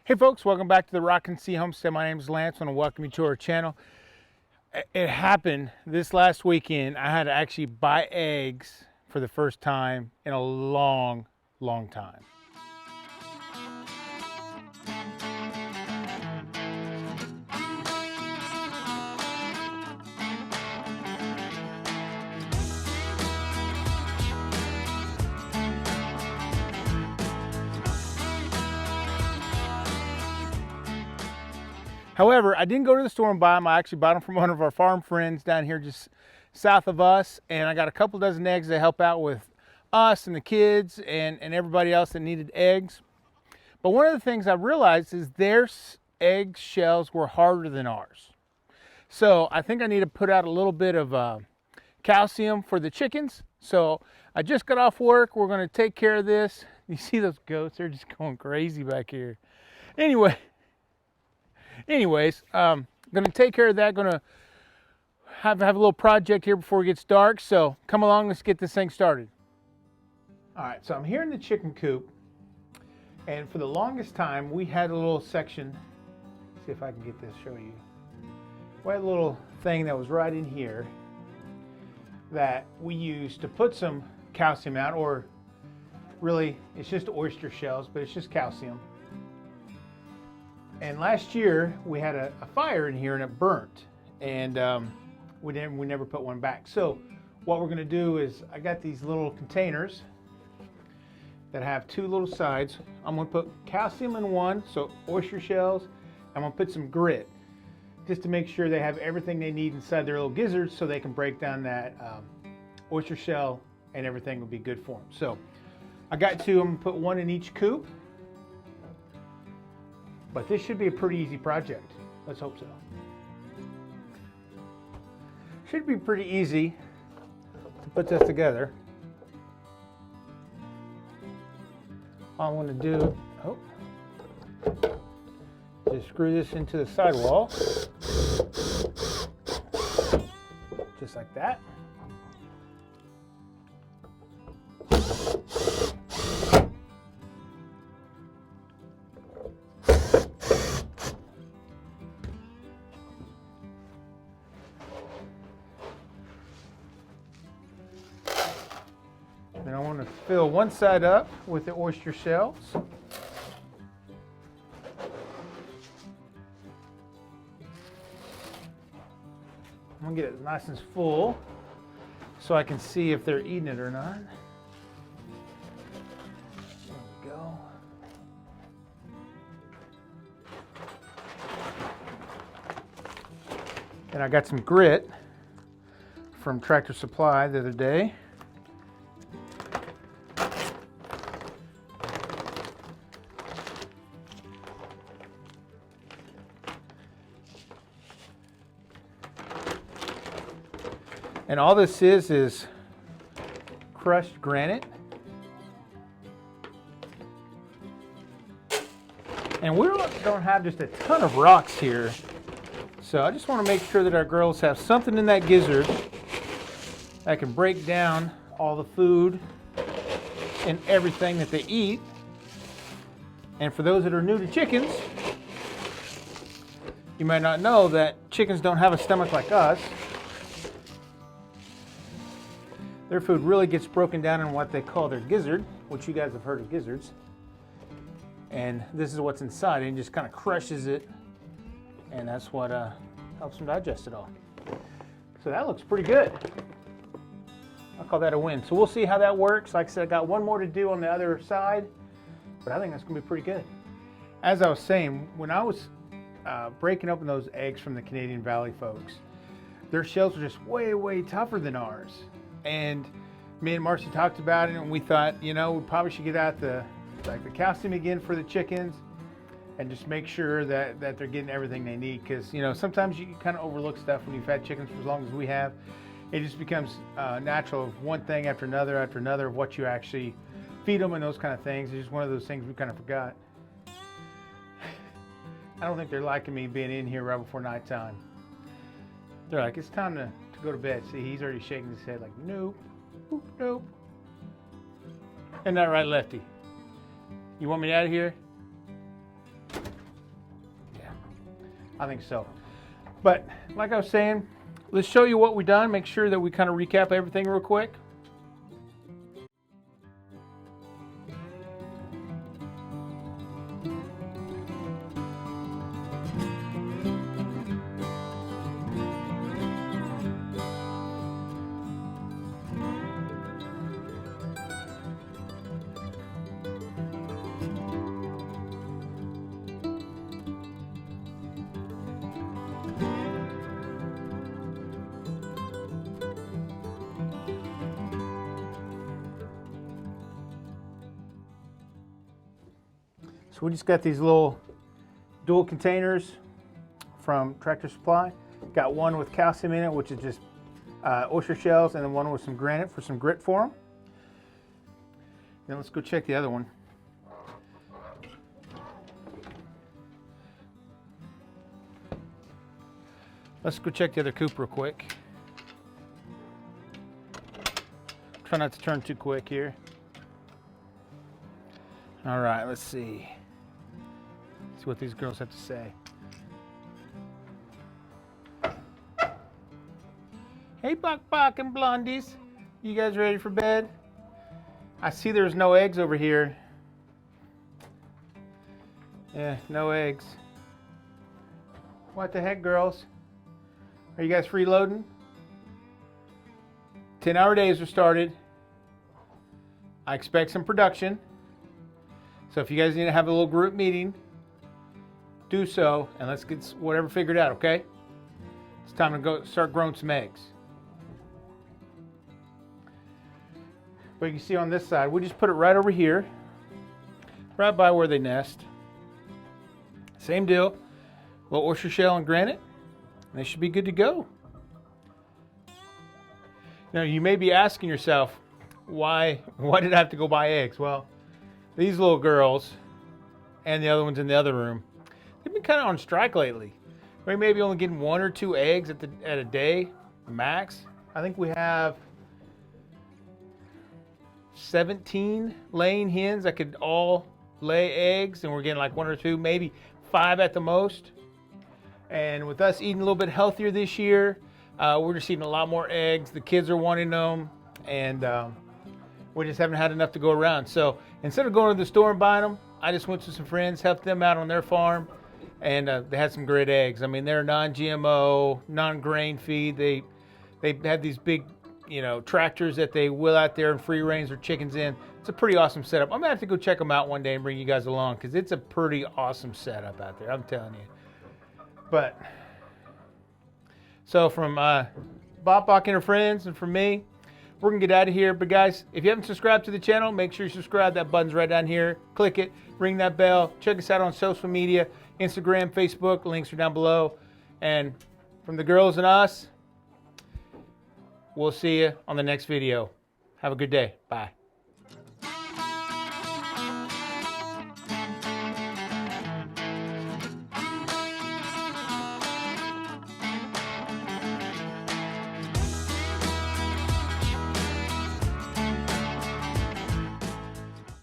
Hey folks, welcome back to the Rock and Sea Homestead. My name is Lance. I want to welcome you to our channel. It happened this last weekend. I had to actually buy eggs for the first time in a long time. However, I didn't go to the store and buy them. I actually bought them from one of our farm friends down here just south of us. And I got a couple dozen eggs to help out with us and the kids and everybody else that needed eggs. But one of the things I realized is their egg shells were harder than ours. So I think I need to put out a little bit of calcium for the chickens. So I just got off work. We're going to take care of this. You see those goats? They're just going crazy back here. Anyways, gonna take care of that. Gonna have a little project here before it gets dark. So come along, let's get this thing started. All right, so I'm here in the chicken coop, and for the longest time we had a little section. See if I can get this, show you. We had a little thing that was right in here that we used to put some calcium out, or really it's just oyster shells, but it's just calcium. And last year we had a fire in here and it burnt, and we never put one back. So what we're going to do is, I got these little containers that have two little sides. I'm going to put calcium in one, so oyster shells. I'm going to put some grit just to make sure they have everything they need inside their little gizzards, so they can break down that oyster shell and everything will be good for them. So I got two. I'm going to put one in each coop. But this should be a pretty easy project. Let's hope so. Should be pretty easy to put this together. All I'm going to do, just screw this into the sidewall, just like that. Then I want to fill one side up with the oyster shells. I'm going to get it nice and full so I can see if they're eating it or not. There we go. And I got some grit from Tractor Supply the other day. And all this is crushed granite. And we don't have just a ton of rocks here. So I just want to make sure that our girls have something in that gizzard that can break down all the food and everything that they eat. And for those that are new to chickens, you might not know that chickens don't have a stomach like us. Their food really gets broken down in what they call their gizzard, which you guys have heard of gizzards. And this is what's inside, and it just kind of crushes it, and that's what helps them digest it all. So that looks pretty good. I'll call that a win. So we'll see how that works. Like I said, I got one more to do on the other side, but I think that's gonna be pretty good. As I was saying, when I was breaking open those eggs from the Canadian Valley folks, their shells are just way tougher than ours. And me and Marcy talked about it, and we thought, you know, we probably should get out the calcium again for the chickens and just make sure that they're getting everything they need. Because, you know, sometimes you kind of overlook stuff when you've had chickens for as long as we have. It just becomes natural of one thing after another of what you actually feed them and those kind of things. It's just one of those things we kind of forgot. I don't think they're liking me being in here right before nighttime. They're like, it's time to go to bed. See, he's already shaking his head like, nope, nope. Isn't that right, Lefty? You want me out of here? I think so. But like I was saying, let's show you what we've done. Make sure that we kind of recap everything real quick. So we just got these little dual containers from Tractor Supply. Got one with calcium in it, which is just oyster shells, and then one with some granite for some grit for them. Then let's go check the other one. Let's go check the other coop real quick. Try not to turn too quick here. All right, let's see. See what these girls have to say. Hey, Bok and Blondies. You guys ready for bed? I see there's no eggs over here. Yeah, no eggs. What the heck, girls? Are you guys freeloading? 10-hour days are started. I expect some production. So if you guys need to have a little group meeting, do so, and let's get whatever figured out, okay? It's time to go start growing some eggs. But you can see on this side, we just put it right over here, right by where they nest. Same deal, little oyster shell and granite, and they should be good to go. Now you may be asking yourself, why did I have to go buy eggs? Well, these little girls and the other ones in the other room, they've been kind of on strike lately. We may be only getting 1 or 2 eggs at a day max. I think we have 17 laying hens that could all lay eggs, and we're getting like 1 or 2, maybe 5 at the most. And with us eating a little bit healthier this year, we're just eating a lot more eggs. The kids are wanting them, and we just haven't had enough to go around. So instead of going to the store and buying them, I just went to some friends, helped them out on their farm, and they had some great eggs. I mean, they're non-GMO, non-grain feed. They have these big, tractors that they wheel out there and free range their chickens in. It's a pretty awesome setup. I'm gonna have to go check them out one day and bring you guys along, because it's a pretty awesome setup out there, I'm telling you. But so from Bok and her friends and from me, we're gonna get out of here. But guys, if you haven't subscribed to the channel, make sure you subscribe. That button's right down here. Click it, ring that bell. Check us out on social media, Instagram, Facebook, links are down below. And from the girls and us, we'll see you on the next video. Have a good day. Bye.